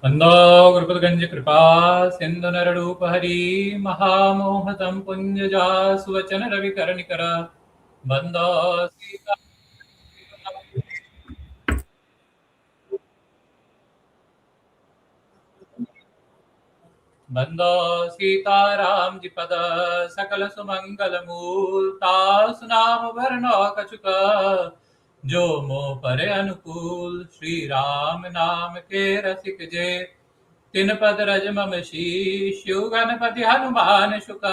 वन्दो गुरुपदगञ्जकृपा सिन्धुनररूपहरी महामोहतं पुञ्जजा सुवचन रविकरनिकर वन्दो सीता वन्दो सीताराम जी पद सकल सुमंगल मूलता सुनाम वरणो कछुक जो मो पर अनुकूल श्री राम नाम के रसिक जे तिन पद रज मम शीश गणपति हनुमान शुक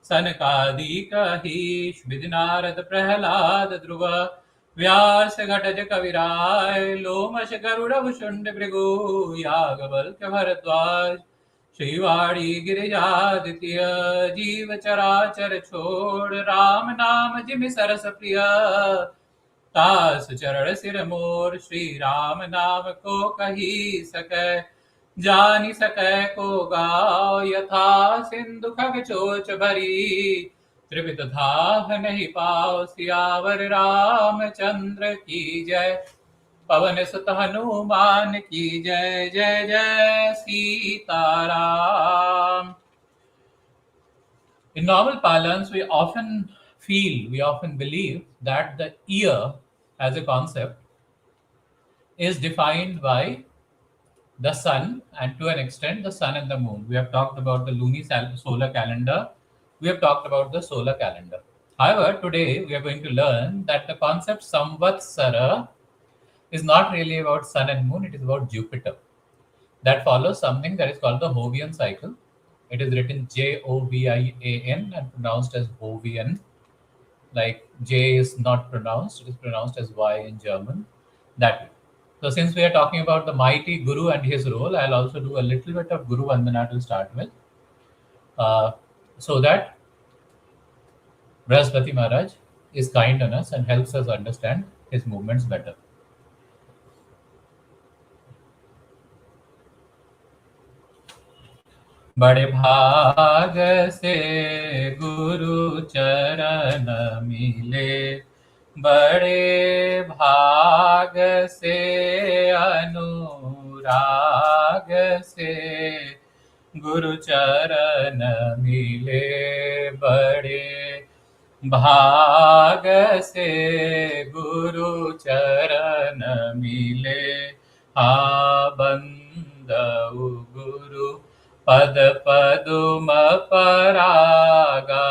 सनकादिक हीश विधिनारद प्रहलाद ध्रुव व्यास घटज कविराय लोमश गरुड़ शुंड भृगु यागवल भरद्वाज श्रीवाणी गिरिजादित्य जीव चराचर छोड़ राम नाम जिमि सरस प्रिय तास चरण सिर मोर श्री राम नाम को कही सकै जानि सकै को गाओ यथा सिंधु खग चोच भरी त्रिविध धाह नहीं पाओ सियावर रामचंद्र की जय पवन सुत हनुमान की जय जय जय Sitaram. In normal parlance, we often believe that the year as a concept is defined by the sun and to an extent the sun and the moon. We have talked about the solar calendar. We have talked about the solar calendar. However, today we are going to learn that the concept Samvatsara is not really about sun and moon, it is about Jupiter. That follows something that is called the Jovian cycle. It is written Jovian and pronounced as Jovian. Like J is not pronounced, it is pronounced as Y in German. That way. So since we are talking about the mighty Guru and his role, I'll also do a little bit of Guru Vandana to start with. So that Brahaspati Maharaj is kind on us and helps us understand his movements better. बड़े भाग से गुरु चरण मिले, बड़े भाग से अनुराग से गुरु चरण मिले, बड़े भाग से गुरु चरण मिले. बंदउ गुरु पद पदुम परागा,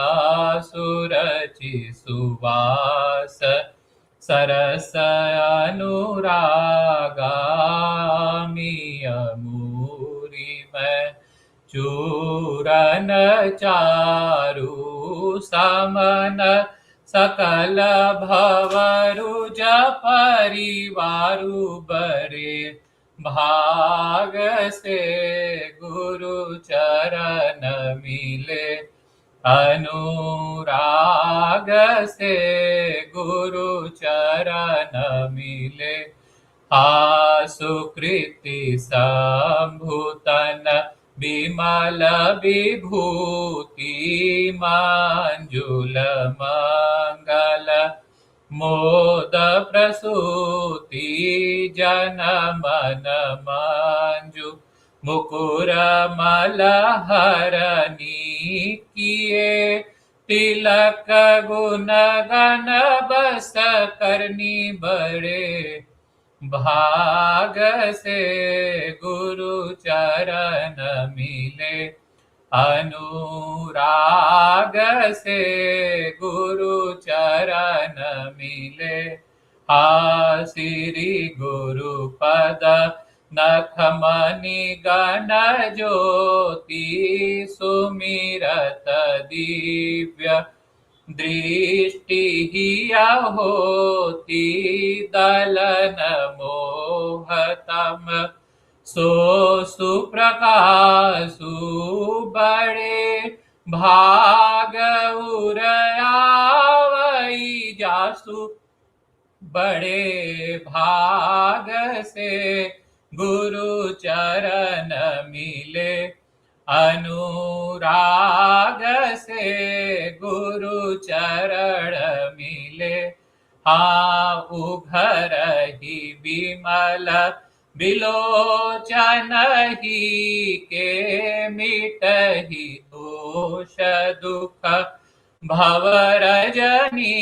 सुरचि सुवास सरस अनुरागा. मिय मूरि में चूरन चारु, समन सकल भवरुज परिवारु. बरे भाग से गुरु चरण मिले, अनुराग से गुरु चरण मिले. सुकृति संभूतन विमल विभूति, मंजुल मंगल मोद प्रसूति. जन मन मंजु मुकुर मलहरनी, किए तिलक गुण गण बस करनी. बड़े भाग से गुरु चरण मिले, अनुराग से गुरु चरण मिले. श्री गुरु पद नखमणि गण ज्योति, सुमिरत दिव्य दृष्टि हिया होती. दलन मोहतम सो सुप्रकाशु, बड़े भाग उरयावई जासु. बड़े भाग से गुरु चरण मिले, अनुराग से गुरु चरण मिले. उघर ही विमल बिलोचन ही के मिटहि दोष दुख भवरजनी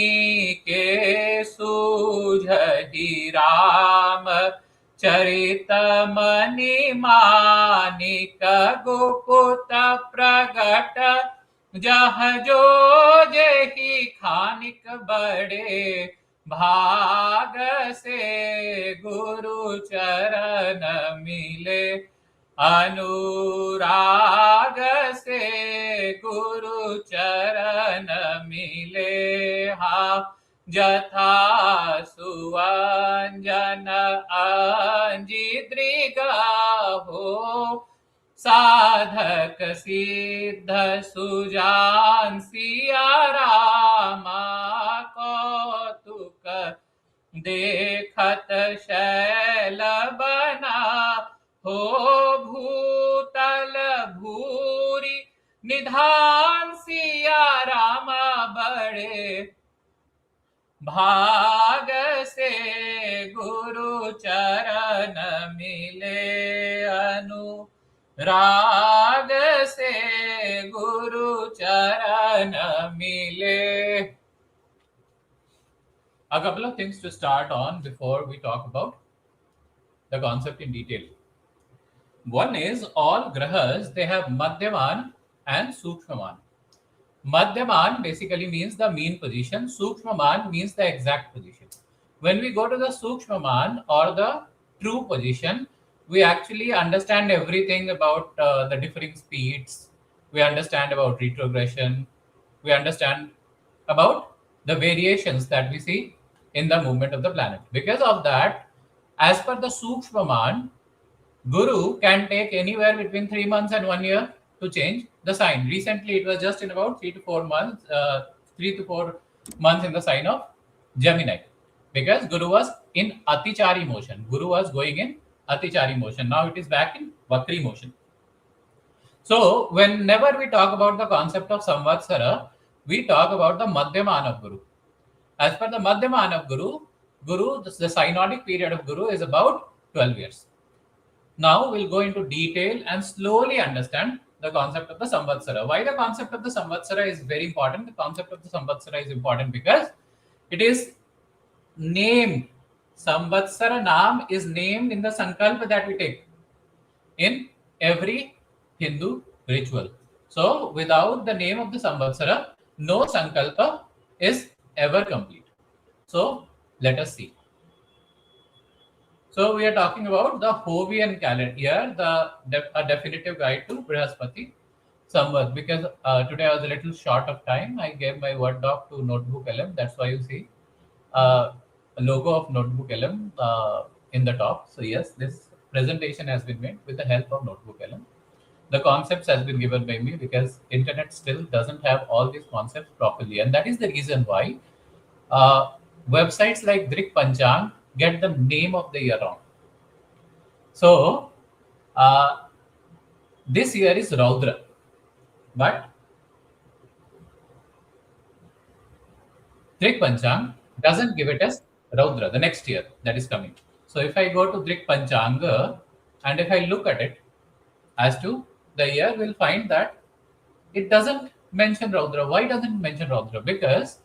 के सूझहि राम चरित मनि मानिक गुपुत प्रगट जह जो जेहि खानिक बड़े भाग से गुरु चरण मिले अनुराग से गुरु चरण मिले हा जथा सुअंजन अंजी दृगा हो साधक सिद्ध सुजान सिया रामा कौतुक देखत शैल बना हो भूतल भूरी निधान सिया रामा बड़े भाग से गुरु चरण मिले अनुराग से गुरु चरण मिले. A couple of things to start on before we talk about the concept in detail. One is all grahas, they have Madhyaman and Sukshmaman. Madhyaman basically means the mean position. Sukshmaman means the exact position. When we go to the Sukshmaman or the true position, we actually understand everything about the differing speeds. We understand about retrogression. We understand about the variations that we see in the movement of the planet. Because of that, as per the Sukshmaman, Guru can take anywhere between 3 months and 1 year to change the sign. Recently, it was just in about 3 to 4 months, 3 to 4 months in the sign of Gemini, because Guru was in Atichari motion. Guru was going in Atichari motion. Now it is back in Vakri motion. So, whenever we talk about the concept of Samvatsara, we talk about the Madhyaman of Guru. As per the Madhyaman of Guru, the synodic period of Guru is about 12 years. Now we'll go into detail and slowly understand the concept of the Samvatsara. Why the concept of the Samvatsara is very important? The concept of the Samvatsara is important because it is named. Samvatsara Naam is named in the Sankalpa that we take in every Hindu ritual. So without the name of the Samvatsara, no Sankalpa is ever complete. So let us see. So we are talking about the Jovian calendar here, a definitive guide to Brihaspati Samvat. Because today I was a little short of time, I gave my Word doc to Notebook LM. That's why you see a logo of Notebook LM in the top. So yes, this presentation has been made with the help of Notebook LM. The concepts has been given by me because internet still doesn't have all these concepts properly, and that is the reason why websites like Drik Panchang get the name of the year wrong. So this year is Raudra, but Drik Panchang doesn't give it as Raudra the next year that is coming. So if I go to Drik Panchanga and if I look at it as to the year, we'll find that it doesn't mention Raudra. Why doesn't it mention Raudra? Because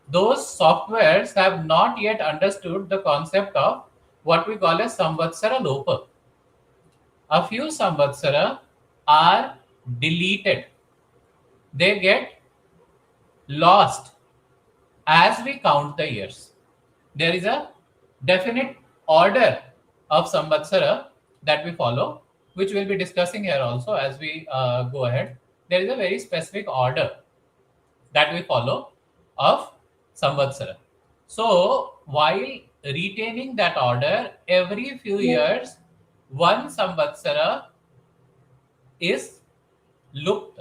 those softwares have not yet understood the concept of what we call as Samvatsara Lopa. A few Samvatsara are deleted. They get lost as we count the years. There is a definite order of Samvatsara that we follow, which we'll be discussing here also as we go ahead. There is a very specific order that we follow of Samvatsara. So, while retaining that order, every few years, one Samvatsara is looped.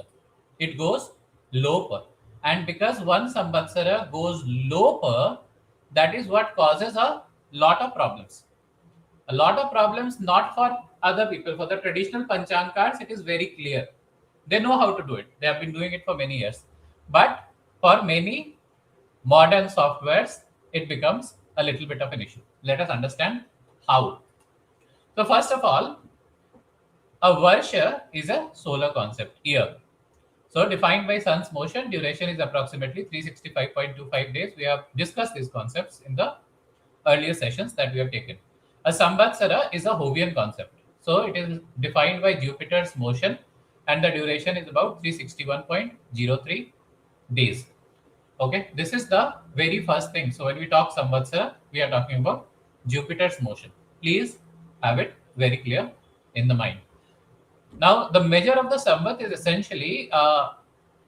It goes Lopa. And because one Samvatsara goes Lopa, that is what causes a lot of problems. A lot of problems not for other people. For the traditional Panchang cards, it is very clear. They know how to do it. They have been doing it for many years. But for many modern softwares, it becomes a little bit of an issue. Let us understand how. So first of all, a Varsha is a solar concept, year. So defined by sun's motion, duration is approximately 365.25 days. We have discussed these concepts in the earlier sessions that we have taken. A Samvatsara is a Jovian concept. So it is defined by Jupiter's motion and the duration is about 361.03 days. Okay, this is the very first thing. So when we talk Samvatsara, we are talking about Jupiter's motion. Please have it very clear in the mind. Now, the measure of the Samvat is essentially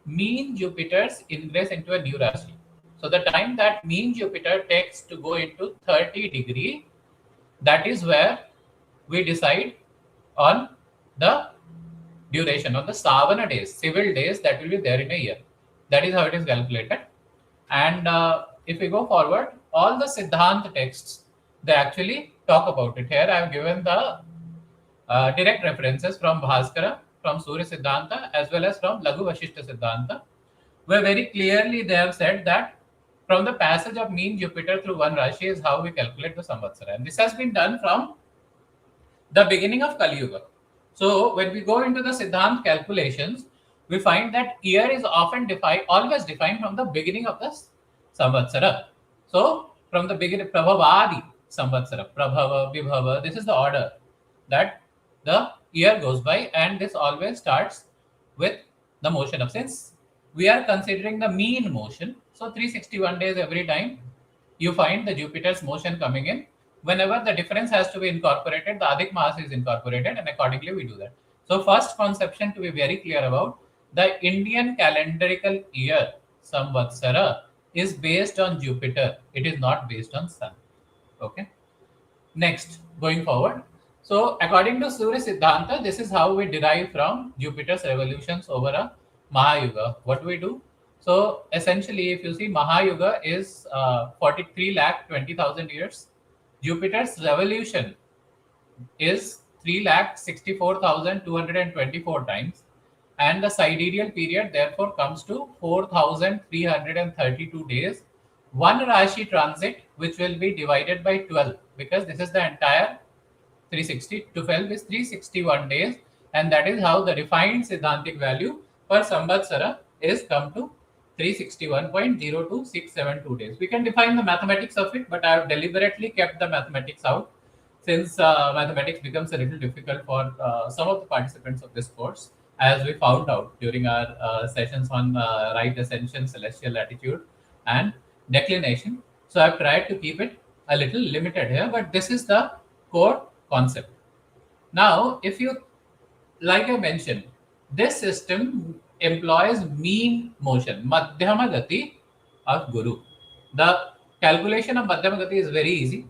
mean Jupiter's ingress into a new Rashi. So the time that mean Jupiter takes to go into 30 degree, that is where we decide on the duration of the Savana days, civil days that will be there in a year. That is how it is calculated. And if we go forward, all the Siddhanta texts, they actually talk about it. Here I have given the direct references from Bhaskara, from Surya Siddhanta, as well as from Laghu Vashishta Siddhanta, where very clearly they have said that from the passage of mean Jupiter through one Rashi is how we calculate the Samvatsara. And this has been done from the beginning of Kali Yuga. So when we go into the Siddhant calculations, we find that year is often defined, always defined from the beginning of the Samvatsara. So from the beginning, Prabhavadi Samvatsara, Prabhava, Vibhava, this is the order that the year goes by, and this always starts with the motion of, since we are considering the mean motion, so 361 days every time you find the Jupiter's motion coming in. Whenever the difference has to be incorporated, the Adhik Maas is incorporated, and accordingly we do that. So first conception to be very clear about, the Indian calendarical year Samvatsara is based on Jupiter. It is not based on Sun. Okay. Next, going forward. So according to Surya Siddhanta, this is how we derive from Jupiter's revolutions over a Mahayuga. What do we do? So essentially, if you see, Mahayuga is 43 lakh 20,000 years. Jupiter's revolution is 3 lakh 64,224 times. And the sidereal period therefore comes to 4,332 days. One Rashi transit, which will be divided by 12, because this is the entire 360. 12 is 361 days, and that is how the refined Siddhantic value for Samvatsara is come to 361.02672 days. We can define the mathematics of it, but I have deliberately kept the mathematics out, since mathematics becomes a little difficult for some of the participants of this course, as we found out during our sessions on right ascension, celestial latitude, and declination. So I've tried to keep it a little limited here, but this is the core concept. Now, if you, like I mentioned, this system employs mean motion, Madhyama Gati of Guru. The calculation of Madhyama Gati is very easy.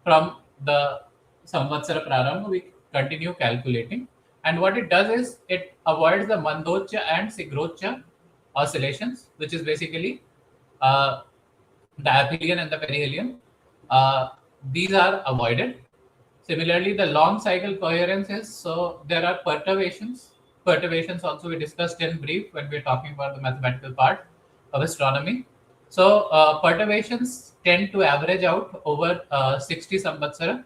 From the Samvatsara Prarambha, we continue calculating. And what it does is it avoids the Mandocha and Sigrocha oscillations, which is basically the aphelion and the perihelion. These are avoided. Similarly, the long cycle coherence is, so there are perturbations. Perturbations also we discussed in brief when we are talking about the mathematical part of astronomy. So perturbations tend to average out over 60 Samvatsara.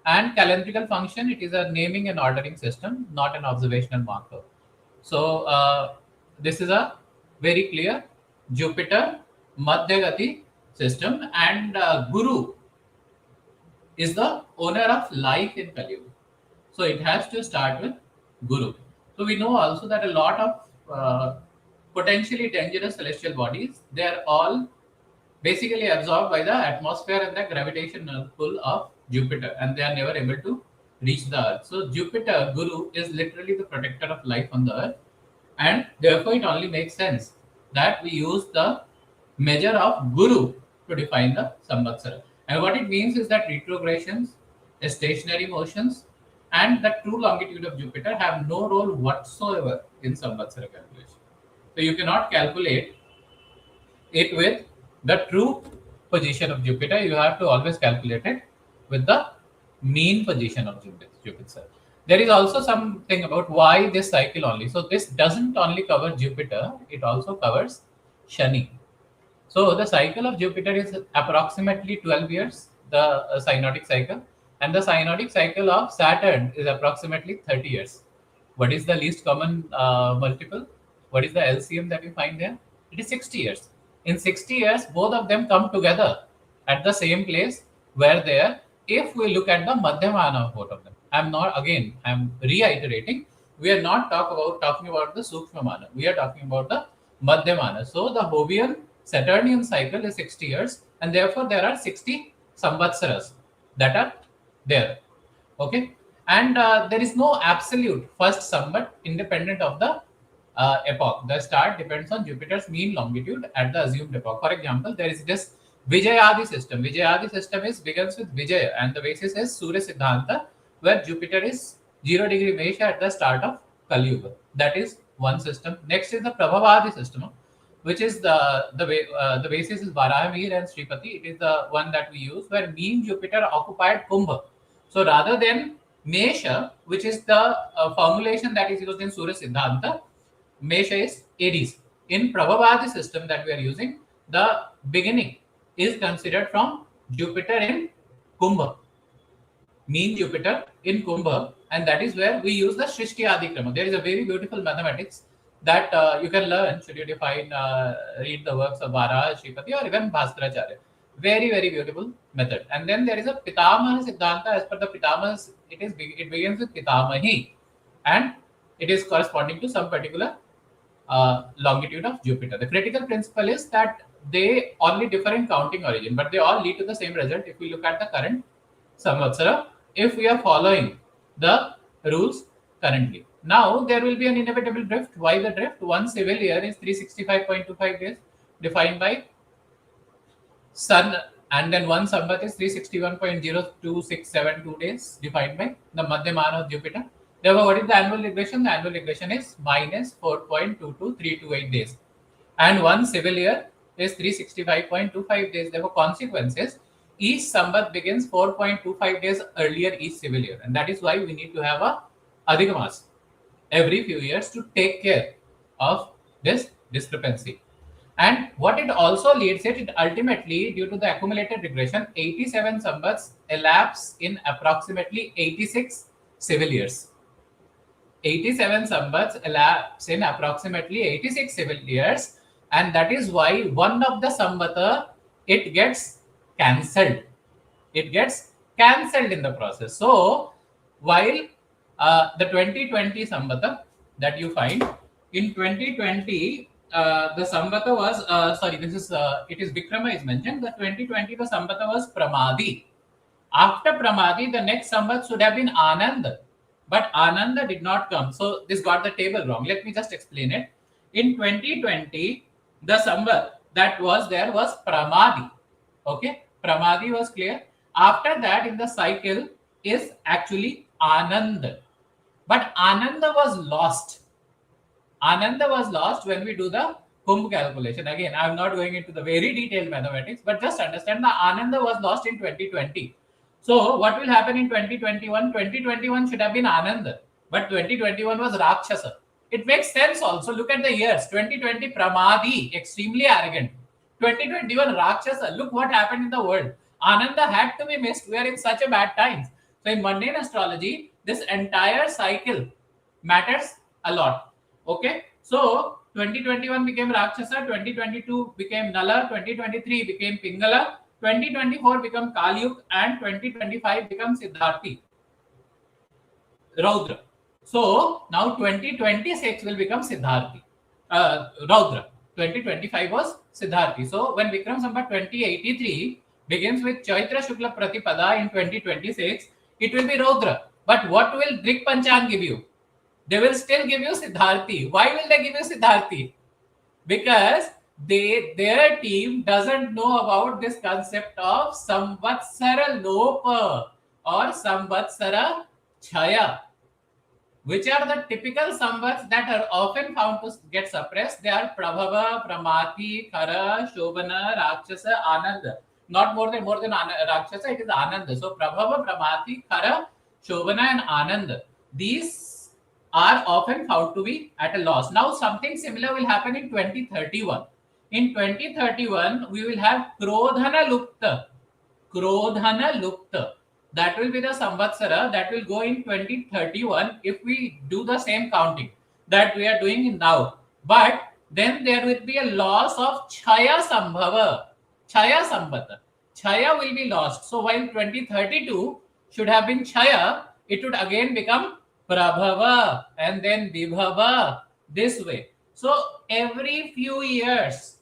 And calendrical function, it is a naming and ordering system, not an observational marker. So this is a very clear Jupiter Madhyagati system, and Guru is the owner of life in Kali Yuga. So it has to start with Guru. So we know also that a lot of potentially dangerous celestial bodies, they are all basically absorbed by the atmosphere and the gravitational pull of Jupiter, and they are never able to reach the Earth. So Jupiter, Guru, is literally the protector of life on the Earth, and therefore it only makes sense that we use the measure of Guru to define the Samvatsara. And what it means is that retrogradations, stationary motions, and the true longitude of Jupiter have no role whatsoever in Samvatsara calculation. So you cannot calculate it with the true position of Jupiter. You have to always calculate it with the mean position of Jupiter. There is also something about why this cycle only. So this doesn't only cover Jupiter, it also covers Shani. So the cycle of Jupiter is approximately 12 years, the synodic cycle. And the synodic cycle of Saturn is approximately 30 years. What is the least common multiple? What is the LCM that you find there? It is 60 years. In 60 years, both of them come together at the same place where they are. If we look at the Madhyamana of both of them, I'm reiterating, we are not talking about the Sukshmamana. We are talking about the Madhyamana. So the Jovian Saturnian cycle is 60 years, and therefore there are 60 Samvatsaras that are there. Okay, and there is no absolute first Samvat independent of the epoch. The start depends on Jupiter's mean longitude at the assumed epoch. For example, there is this Vijayadi system. Vijayadi system begins with Vijaya, and the basis is Surya Siddhanta, where Jupiter is 0 degree Mesha at the start of Kali Yuga. That is one system. Next is the Prabhavadi system, which is the basis is Varahamir and Sripati. It is the one that we use where mean Jupiter occupied Kumbha. So rather than Mesha, which is the formulation that is used in Surya Siddhanta, Mesha is Aries. In Prabhavadi system that we are using, the beginning is considered from Jupiter in Kumbha, mean Jupiter in Kumbha, and that is where we use the Shrishti Adi Krama. There is a very beautiful mathematics that you can learn should you read the works of Vara, Shripati, or even Bhaskaracharya. Very, very beautiful method. And then there is a Pitamaha Siddhanta. As per the Pitamaha, it begins with Pitamahi, and it is corresponding to some particular longitude of Jupiter. The critical principle is that they only differ in counting origin, but they all lead to the same result if we look at the current Samvatsara, if we are following the rules currently. Now, there will be an inevitable drift. Why the drift? One civil year is 365.25 days, defined by Sun, and then one Samvat is 361.02672 days, defined by the Madhyamana of Jupiter. Therefore, what is the annual regression? The annual regression is minus 4.22328 days. And one civil year is 365.25 days. Therefore, consequences, each Samvat begins 4.25 days earlier each civil year. And that is why we need to have a Adhikamas every few years to take care of this discrepancy. And what it also leads it ultimately, due to the accumulated regression, 87 Samvats elapse in approximately 86 civil years. 87 Samvats elapse in approximately 86 civil years, and that is why one of the Samvata, it gets cancelled. It gets cancelled in the process. So, while the 2020 Samvata that you find, in 2020, the Samvata was, it is Vikrama is mentioned, the 2020 the Samvata was Pramadi. After Pramadi, the next Samvat should have been Ananda, but Ananda did not come. So this got the table wrong. Let me just explain it. In 2020, the Samvat that was there was Pramadi. Okay, Pramadi was clear. After that, in the cycle is actually Ananda, but Ananda was lost. Ananda was lost when we do the Kumbh calculation. Again, I'm not going into the very detailed mathematics, but just understand the Ananda was lost in 2020. So what will happen in 2021? 2021 should have been Ananda, but 2021 was Rakshasa. It makes sense also. Look at the years. 2020 Pramadi, extremely arrogant. 2021 Rakshasa. Look what happened in the world. Ananda had to be missed. We are in such a bad times. So in mundane astrology, this entire cycle matters a lot. Okay, so 2021 became Rakshasa, 2022 became Nala, 2023 became Pingala, 2024 became Kalyug, and 2025 becomes Siddharthi, Raudra. So now 2026 will become Siddharthi, Raudra. 2025 was Siddharthi. So when Vikram Samvat 2083 begins with Chaitra Shukla Pratipada in 2026, it will be Raudra. But what will Drik Panchan give you? They will still give you Siddharthi. Why will they give you Siddharthi? Because their team doesn't know about this concept of Samvatsara Lopa or Samvatsara Chaya, which are the typical Samvats that are often found to get suppressed. They are Prabhava, Pramati, Khara, Shobhana, Rakshasa, Ananda. Not more than Rakshasa, it is Ananda. So Prabhava, Pramati, Khara, Shobhana, and Ananda. These are often found to be at a loss. Now, something similar will happen in 2031. In 2031, we will have Krodhana Lupta. Krodhana Lupta. that will be the Samvatsara that will go in 2031 if we do the same counting that we are doing now. But then there will be a loss of Chaya Sambhava, Chaya Sambhata. Chaya will be lost. So while 2032 should have been Chaya, it would again become Prabhava and then Vibhava this way. So every few years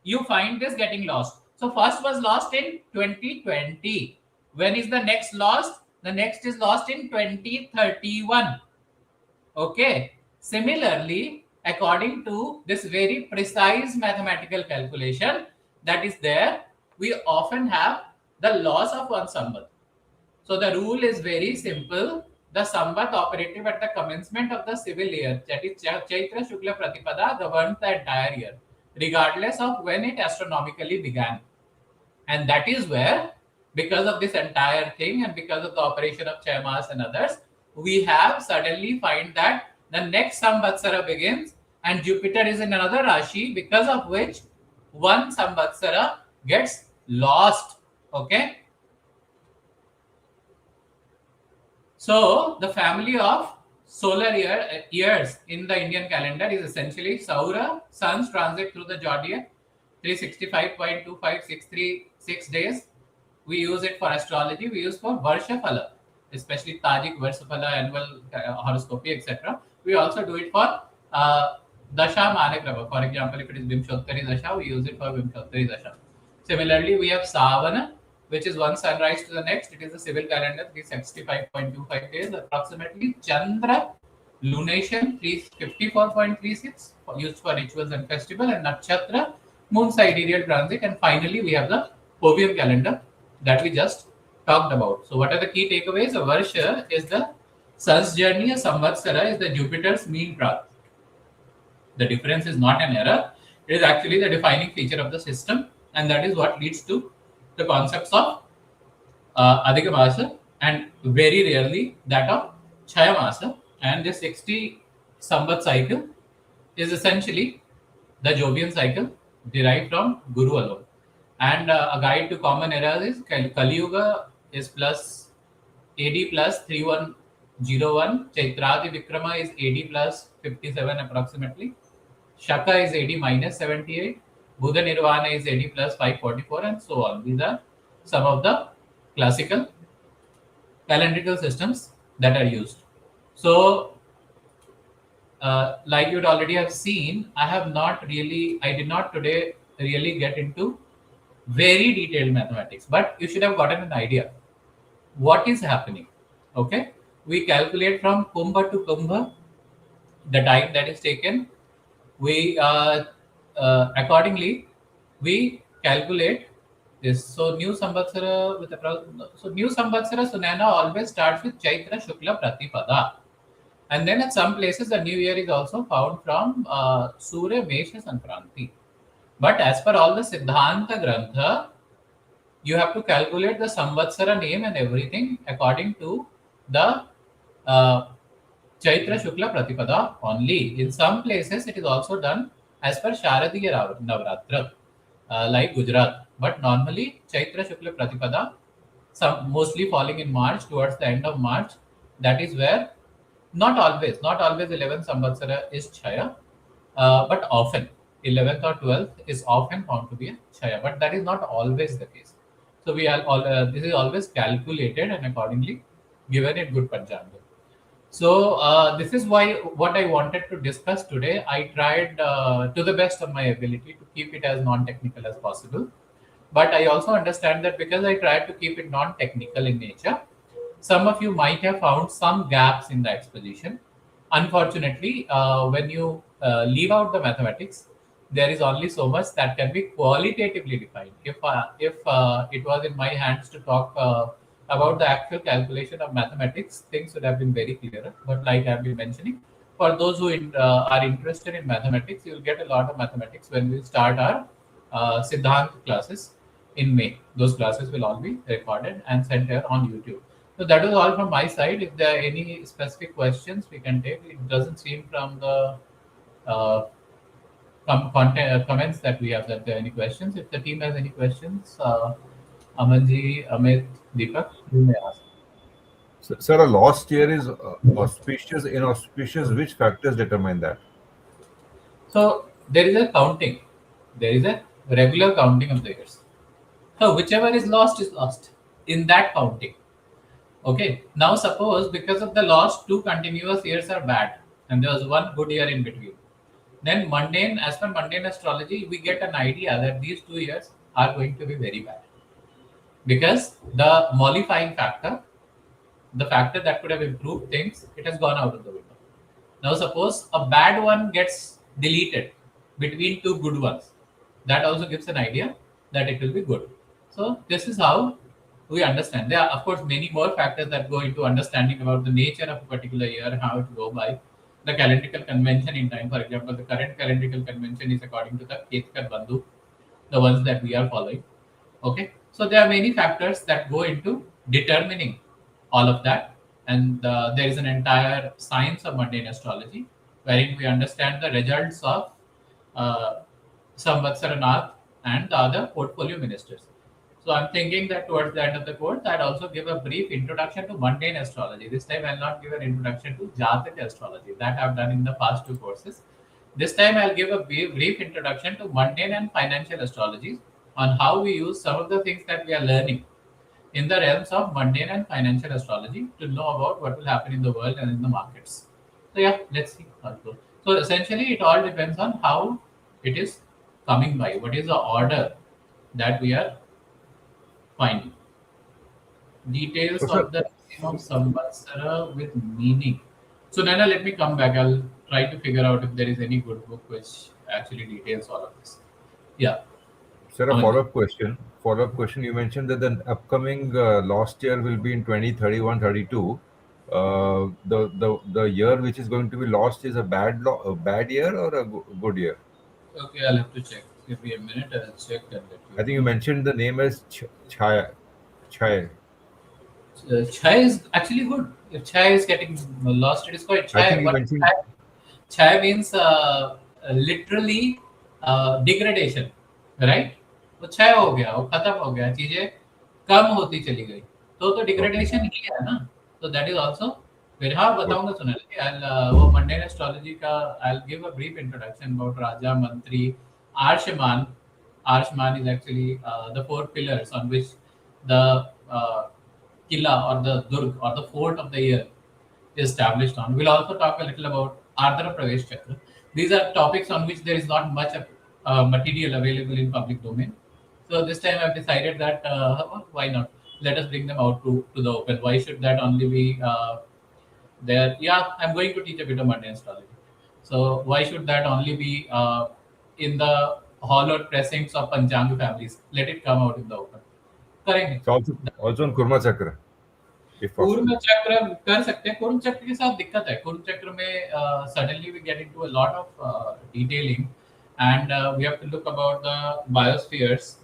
you find this getting lost. So first was lost in 2020. When is the next lost? The next is lost in 2031. Okay. Similarly, according to this very precise mathematical calculation that is there, we often have the loss of one samvat. So the rule is very simple. The samvat operative at the commencement of the civil year, that is Chaitra Shukla Pratipada, governs the entire year, regardless of when it astronomically began. And that is where, because of this entire thing and because of the operation of Chaimas and others, we have suddenly find that the next Samvatsara begins and Jupiter is in another Rashi, because of which one Samvatsara gets lost. Okay. So the family of years in the Indian calendar is essentially Saura, sun's transit through the zodiac, 365.25636 days. We use it for astrology. We use for Varsha Phala, especially Tajik Varsha Phala, annual horoscopy, etc. We also do it for Dasha Manakrama. For example, if it is Vimshottari Dasha, we use it for Vimshottari Dasha. Similarly, we have Savana, which is one sunrise to the next. It is a civil calendar, 365.25 days approximately. Chandra lunation, 354.36, used for rituals and festival. And Nakshatra, moon sidereal transit. And finally, we have the Jovian calendar that we just talked about. So what are the key takeaways? A Varsha is the sun's journey. A Samvatsara is the Jupiter's mean path. The difference is not an error. It is actually the defining feature of the system. And that is what leads to the concepts of Adhika Masa and very rarely that of Chaya Masa. And this 60 Samvat cycle is essentially the Jovian cycle derived from Guru alone. And a guide to common errors is Kali Yuga is plus AD plus 3101. Chaitradi Vikrama is AD plus 57 approximately. Shaka is AD minus 78. Buddha Nirvana is AD plus 544 and so on. These are some of the classical calendrical systems that are used. So, like you'd already have seen, I did not today really get into very detailed mathematics, but you should have gotten an idea what is happening. Okay, we calculate from Kumbha to Kumbha the time that is taken. We accordingly we calculate this. So new Samvatsara new Samvatsara Sunana always starts with Chaitra Shukla Pratipada, and then at some places the new year is also found from Surya Mesha Sankranti. But as per all the Siddhanta Grantha, you have to calculate the Samvatsara name and everything according to the uh, Chaitra Shukla Pratipada only. In some places, it is also done as per Sharadiya Navratra, like Gujarat. But normally, Chaitra Shukla Pratipada, mostly falling in March, towards the end of March, that is where not always 11th Samvatsara is Chaya, but often 11th or 12th is often found to be a Chaya, but that is not always the case. So this is always calculated and accordingly given in good Panchanga. So this is why what I wanted to discuss today. I tried to the best of my ability to keep it as non-technical as possible. But I also understand that because I tried to keep it non-technical in nature, some of you might have found some gaps in the exposition. Unfortunately, when you leave out the mathematics, there is only so much that can be qualitatively defined. If it was in my hands to talk about the actual calculation of mathematics, things would have been very clearer. But like I've been mentioning, for those who are interested in mathematics, you'll get a lot of mathematics when we start our Siddhant classes in May. Those classes will all be recorded and sent here on YouTube. So that was all from my side. If there are any specific questions, we can take. It doesn't seem from the comments that we have that there are any questions. If the team has any questions, Amanji, Amit, Deepak, you may ask. So, sir, a lost year is auspicious, inauspicious. Which factors determine that? So there is a counting. There is a regular counting of the years. So whichever is lost in that counting. Okay. Now suppose because of the last two continuous years are bad and there was one good year in between. Then mundane, as per mundane astrology, we get an idea that these 2 years are going to be very bad because the mollifying factor, the factor that could have improved things, it has gone out of the window. Now, suppose a bad one gets deleted between two good ones. That also gives an idea that it will be good. So, this is how we understand. There are, of course, many more factors that go into understanding about the nature of a particular year, how it go by. The calendrical convention in time, for example, the current calendrical convention is according to the Ketkar Bandhu, the ones that we are following. Okay, so there are many factors that go into determining all of that, and there is an entire science of mundane astrology wherein we understand the results of uh, Samvatsara and the other portfolio ministers. So I'm thinking that towards the end of the course, I'd also give a brief introduction to mundane astrology. This time I'll not give an introduction to Jatak astrology that I've done in the past two courses. This time I'll give a brief introduction to mundane and financial astrologies on how we use some of the things that we are learning in the realms of mundane and financial astrology to know about what will happen in the world and in the markets. So yeah, let's see how it goes. So essentially, it all depends on how it is coming by. What is the order that we are finding? Details So, sir, of the name of Samvatsara with meaning. So Nana, let me come back. I'll try to figure out if there is any good book which actually details all of this. Yeah, sir, a come again. follow-up question. Follow-up question. You mentioned that the upcoming lost year will be in 2031, 32. The year which is going to be lost is a a bad year or a good year? Okay, I'll have to check. Give me a minute. I'll check and let you I think you know. mentioned the name as Chaya. Chai. Chai is actually good. If chai is getting lost, it is quite I chai. think you What mentioned. chai, chai means literally degradation, right? वो क्षय हो गया, वो खत्म हो गया, चीजें कम होती चली गई, तो Okay. डिग्रेडेशन ही है ना. तो दैट इज आल्सो. फिर हाँ बताऊंगा सुनल. वो मंडेन एस्ट्रोलॉजी का I give a brief introduction about raja mantri Arshman. Arshman is actually the four pillars on which the Killa or the Durg or the fort of the year is established on. We'll also talk a little about Ardhara Pravesh Chakra. These are topics on which there is not much material available in public domain. So this time I've decided that why not? Let us bring them out to the open. Why should that only be there? Yeah, I'm going to teach a bit of Monday astrology. So why should that only be in the hollowed pressings of Panchanga families? Let it come out in the open. Correct. So also on Kurma Chakra, if possible. पूर्ण चक्र कर सकते हैं. पूर्ण चक्र के साथ दिक्कत है. पूर्ण चक्र में suddenly we get into a lot of detailing, and we have to look about the biospheres,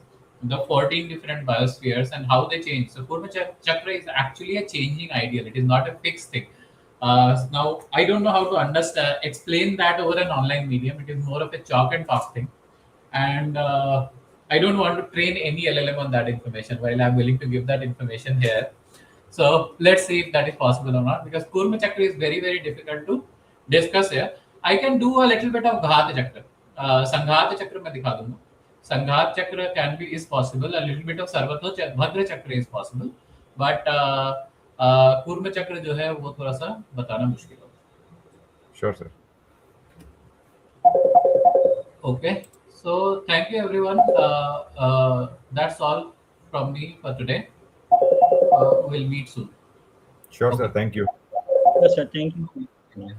the 14 different biospheres and how they change. So Purva Chakra is actually a changing ideal. It is not a fixed thing. Now, I don't know how to understand, explain that over an online medium. It is more of a chalk and pass thing. And I don't want to train any LLM on that information while I'm willing to give that information here. So let's see if that is possible or not, because Kurma Chakra is very, very difficult to discuss here. I can do a little bit of Ghat Chakra. Sanghat Chakra मैं दिखा दूंगा. Sanghat Chakra can be is possible. A little bit of Sarvato Bhadra Chakra is possible, but Kurma Chakra जो है वो थोड़ा सा बताना मुश्किल होगा. Sure, sir. Okay, so thank you everyone. That's all from me for today. We'll meet soon. Sure, sir. Okay. Thank you. Yes, sir. Thank you.